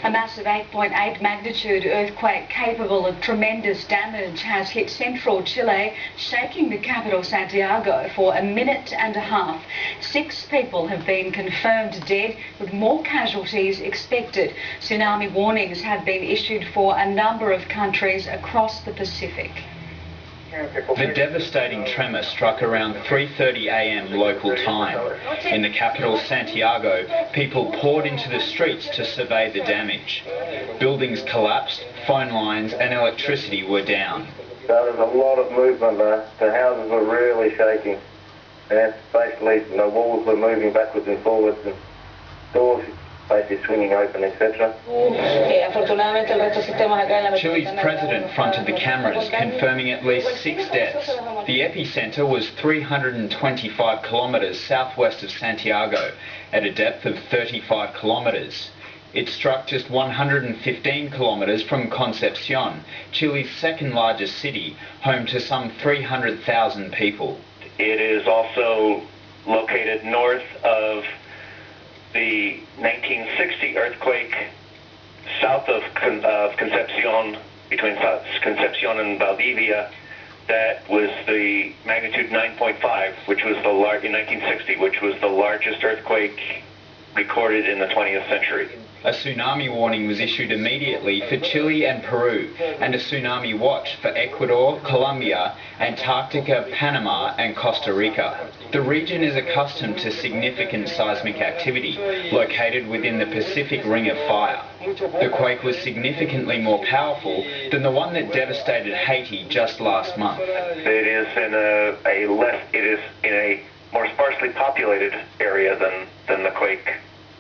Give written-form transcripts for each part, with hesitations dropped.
A massive 8.8 magnitude earthquake capable of tremendous damage has hit central Chile, shaking the capital Santiago for a minute and a half. 6 people have been confirmed dead, with more casualties expected. Tsunami warnings have been issued for a number of countries across the Pacific. The devastating tremor struck around 3:30 a.m. local time. In the capital Santiago, people poured into the streets to survey the damage. Buildings collapsed, phone lines and electricity were down. There's a lot of movement there. The houses were really shaking. And basically the walls were moving backwards and forwards and doors basically swinging open, etc. Chile's president fronted the cameras, confirming at least 6 deaths. The epicenter was 325 kilometres southwest of Santiago, at a depth of 35 kilometres. It struck just 115 kilometres from Concepcion, Chile's second largest city, home to some 300,000 people. It is also located north of the 1960 earthquake, south of Concepcion, between Concepcion and Valdivia. That was the magnitude 9.5, which was in 1960, which was the largest earthquake recorded in the 20th century. A tsunami warning was issued immediately for Chile and Peru, and a tsunami watch for Ecuador, Colombia, Antarctica, Panama and Costa Rica. The region is accustomed to significant seismic activity, located within the Pacific Ring of Fire. The quake was significantly more powerful than the one that devastated Haiti just last month. It is in a more sparsely populated area than the quake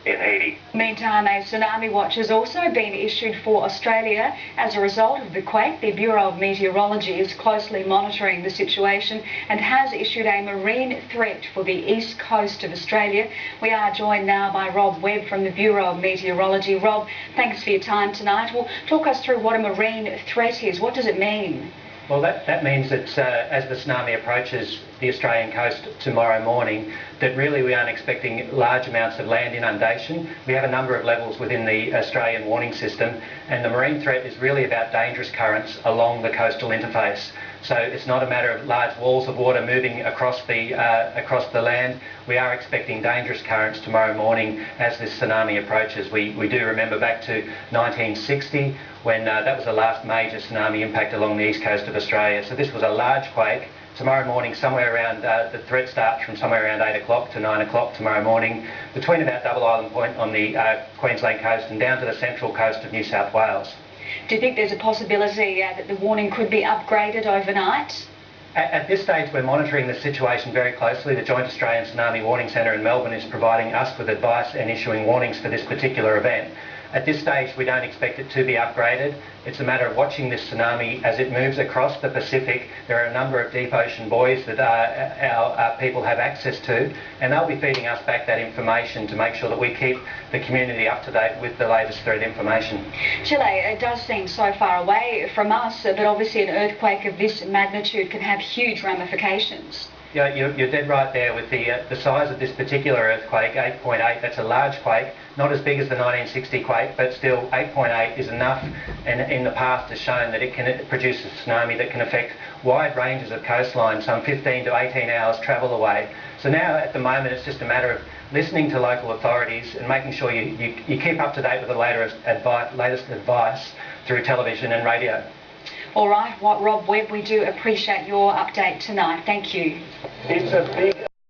in Haiti. Meantime, a tsunami watch has also been issued for Australia. As a result of the quake, the Bureau of Meteorology is closely monitoring the situation and has issued a marine threat for the east coast of Australia. We are joined now by Rob Webb from the Bureau of Meteorology. Rob, thanks for your time tonight. Well, talk us through what a marine threat is. What does it mean? Well, that means that as the tsunami approaches the Australian coast tomorrow morning, that really we aren't expecting large amounts of land inundation. We have a number of levels within the Australian warning system, and the marine threat is really about dangerous currents along the coastal interface. So it's not a matter of large walls of water moving across the land. We are expecting dangerous currents tomorrow morning as this tsunami approaches. We do remember back to 1960 when that was the last major tsunami impact along the east coast of Australia. So this was a large quake. Tomorrow morning, somewhere around, the threat starts from somewhere around 8 o'clock to 9 o'clock tomorrow morning, between about Double Island Point on the Queensland coast and down to the central coast of New South Wales. Do you think there's a possibility that the warning could be upgraded overnight? At this stage, we're monitoring the situation very closely. The Joint Australian Tsunami Warning Centre in Melbourne is providing us with advice and issuing warnings for this particular event. At this stage, we don't expect it to be upgraded. It's a matter of watching this tsunami as it moves across the Pacific. There are a number of deep ocean buoys that our people have access to, and they'll be feeding us back that information to make sure that we keep the community up to date with the latest threat information. Chile, it does seem so far away from us, but obviously an earthquake of this magnitude can have huge ramifications. Yeah, you're dead right there with the size of this particular earthquake, 8.8. That's a large quake, not as big as the 1960 quake, but still 8.8 is enough, and in the past has shown that it can produce a tsunami that can affect wide ranges of coastline, some 15 to 18 hours travel away. So now at the moment it's just a matter of listening to local authorities and making sure you keep up to date with the latest advice through television and radio. All right, Rob Webb, we do appreciate your update tonight. Thank you. It's a big